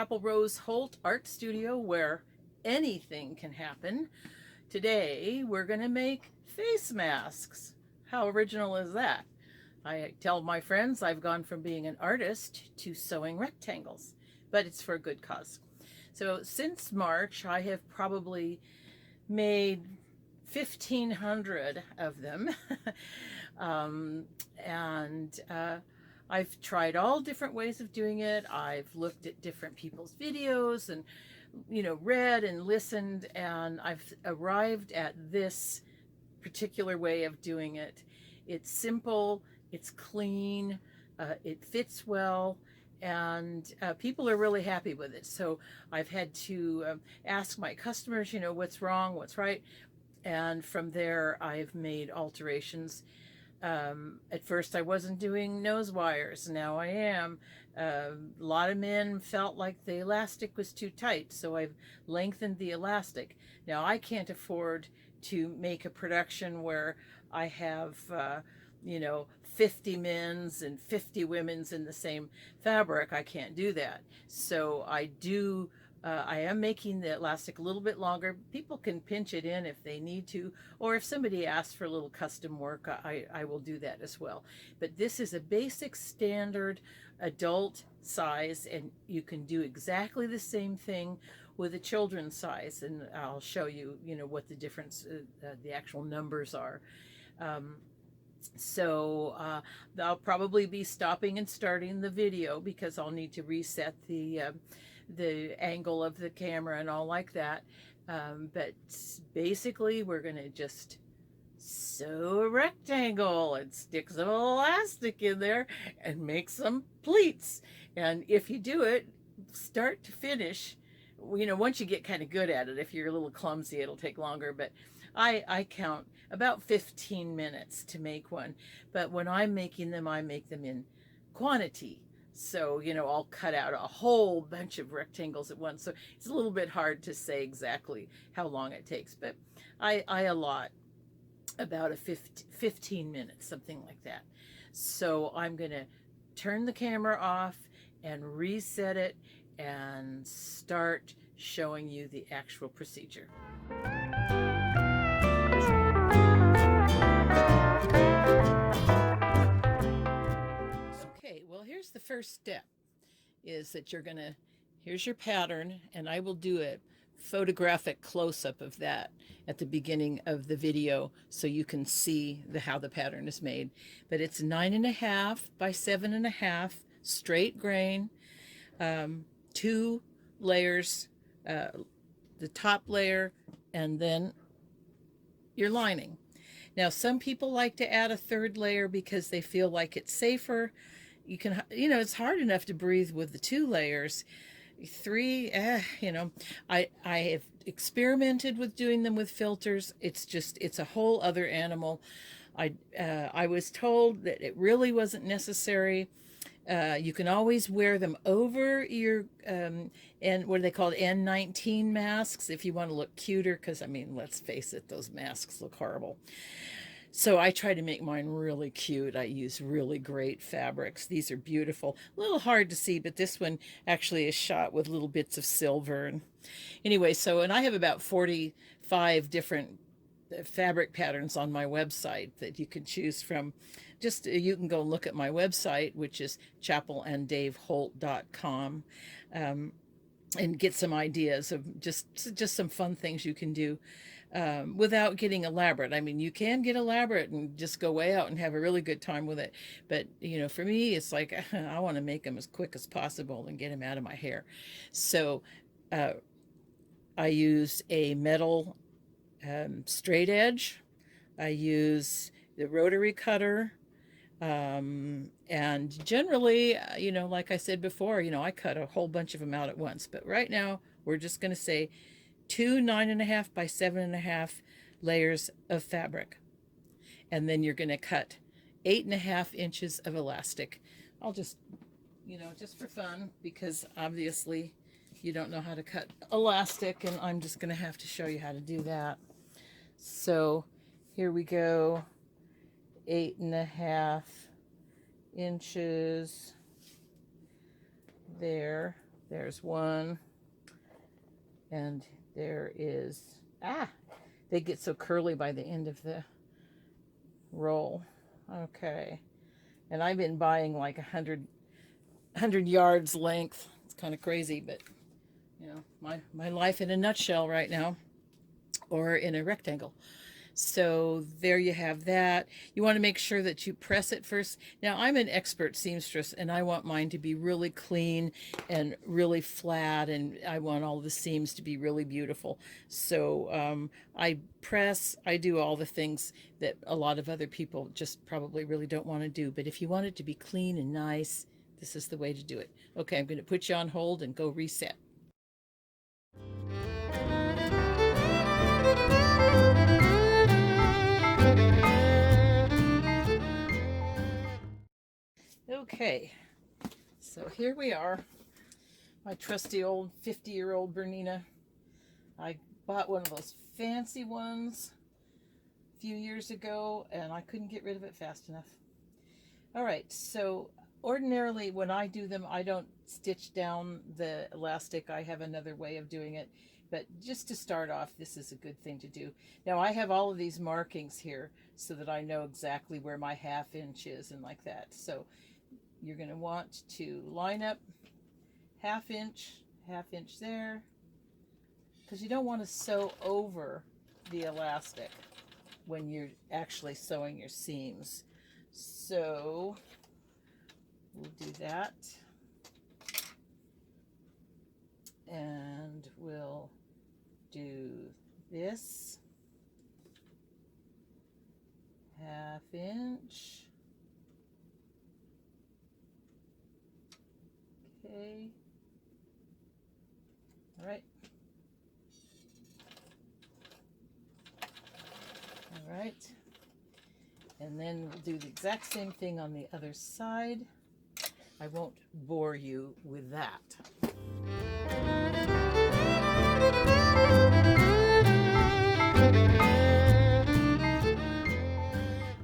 Chapel Rose Holt Art Studio, where anything can happen. Today we're going to make face masks. How original is that? I tell my friends I've gone from being an artist to sewing rectangles, but it's for a good cause. So since March, I have probably made 1,500 of them. and I've tried all different ways of doing it. I've looked at different people's videos and, read and listened, and I've arrived at this particular way of doing it. It's simple, it's clean, it fits well, and people are really happy with it. So I've had to ask my customers, what's wrong, what's right, and from there I've made alterations. At first I wasn't doing nose wires, now I am. A lot of men felt like the elastic was too tight, so I've lengthened the elastic. Now I can't afford to make a production where I have 50 men's and 50 women's in the same fabric. I can't do that. So I am making the elastic a little bit longer. People can pinch it in if they need to, or if somebody asks for a little custom work, I will do that as well. But this is a basic standard adult size, and you can do exactly the same thing with a children's size, and I'll show you, what the difference, the actual numbers are. I'll probably be stopping and starting the video because I'll need to reset the angle of the camera and all like that. But basically we're going to just sew a rectangle and stick some elastic in there and make some pleats. And if you do it start to finish, once you get kind of good at it, if you're a little clumsy, it'll take longer, but I count about 15 minutes to make one. But when I'm making them, I make them in quantity. So, I'll cut out a whole bunch of rectangles at once. So it's a little bit hard to say exactly how long it takes, but I allot about 15 minutes, something like that. So I'm going to turn the camera off and reset it and start showing you the actual procedure. Okay, well, here's the first step, is that here's your pattern, and I will do a photographic close-up of that at the beginning of the video so you can see how the pattern is made. But it's 9.5 by 7.5 straight grain, 2 layers, the top layer, and then your lining. Now, some people like to add a 3rd layer because they feel like it's safer. You can, it's hard enough to breathe with the 2 layers. 3, I have experimented with doing them with filters. It's a whole other animal. I was told that it really wasn't necessary. You can always wear them over your and what are they called, N19 masks, if you want to look cuter, because let's face it, those masks look horrible. So I try to make mine really cute. I use really great fabrics. These are beautiful. A little hard to see, but this one actually is shot with little bits of silver. And anyway, and I have about 45 different fabric patterns on my website that you can choose from. You can go look at my website, which is chapelanddaveholt.com, and get some ideas of just some fun things you can do without getting elaborate. You can get elaborate and just go way out and have a really good time with it. But, for me, it's like I want to make them as quick as possible and get them out of my hair. So I use a metal straight edge. I use the rotary cutter. And generally, like I said before, I cut a whole bunch of them out at once. But right now, we're just going to say 2 9.5 by 7.5 layers of fabric. And then you're going to cut 8.5 inches of elastic. I'll just, just for fun, because obviously you don't know how to cut elastic, and I'm just going to have to show you how to do that. So here we go. 8.5 inches there. There's one. And there is, they get so curly by the end of the roll. Okay. And I've been buying like 100 yards length. It's kind of crazy, but you know, my life in a nutshell right now, or in a rectangle. So there you have that. You want to make sure that you press it first. Now, I'm an expert seamstress, and I want mine to be really clean and really flat, and I want all the seams to be really beautiful. So I press, I do all the things that a lot of other people just probably really don't want to do. But if you want it to be clean and nice, this is the way to do it. Okay, I'm going to put you on hold and go reset. Okay, so here we are, my trusty old 50-year-old Bernina. I bought one of those fancy ones a few years ago, and I couldn't get rid of it fast enough. All right, so ordinarily when I do them, I don't stitch down the elastic. I have another way of doing it, but just to start off, this is a good thing to do. Now I have all of these markings here so that I know exactly where my 1/2 inch is and like that. So you're going to want to line up 1/2 inch there, because you don't want to sew over the elastic when you're actually sewing your seams. So we'll do that, and we'll do this 1/2 inch. Okay. All right. All right. And then we'll do the exact same thing on the other side. I won't bore you with that.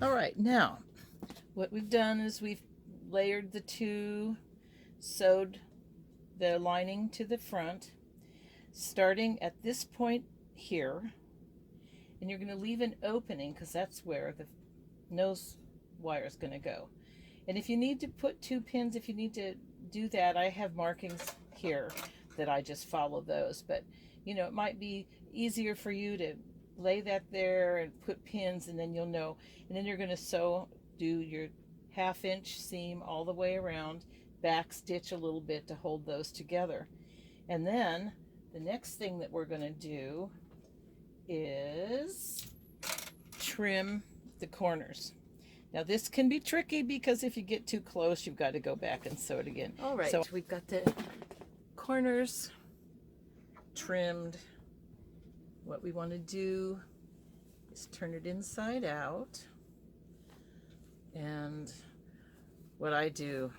All right, now what we've done is we've layered the two, sewed the lining to the front, starting at this point here, and you're going to leave an opening because that's where the nose wire is going to go. And if you need to put 2 pins, if you need to do that, I have markings here that I just follow those. But you know, it might be easier for you to lay that there and put pins, and then you'll know. And then you're going to do your 1/2 inch seam all the way around, back stitch a little bit to hold those together. And then the next thing that we're going to do is trim the corners. Now this can be tricky because if you get too close, you've got to go back and sew it again. All right, so we've got the corners trimmed. What we want to do is turn it inside out. And what I do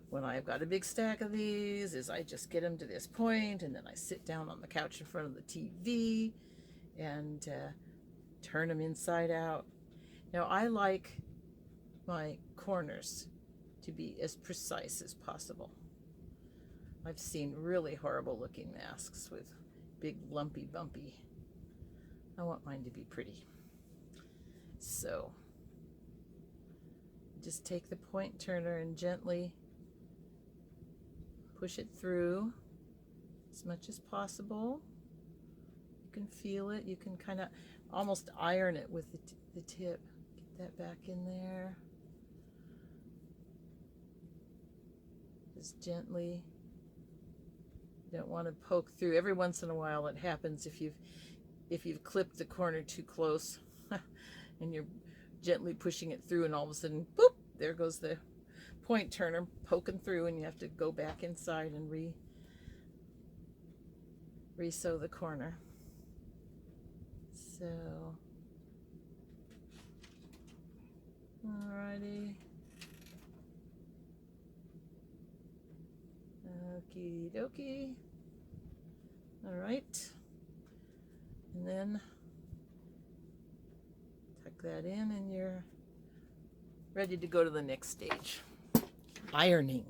when I've got a big stack of these is I just get them to this point, and then I sit down on the couch in front of the TV and turn them inside out. Now I like my corners to be as precise as possible. I've seen really horrible looking masks with big lumpy bumpy. I want mine to be pretty. So just take the point turner and gently push it through as much as possible. You can feel it. You can kind of almost iron it with the tip. Get that back in there. Just gently. You don't want to poke through. Every once in a while it happens if you've clipped the corner too close and you're gently pushing it through, and all of a sudden, boop, there goes the point turner poking through, and you have to go back inside and re-sew the corner. So, alrighty. Okie dokie. All right. And then tuck that in, and you're ready to go to the next stage. Ironing.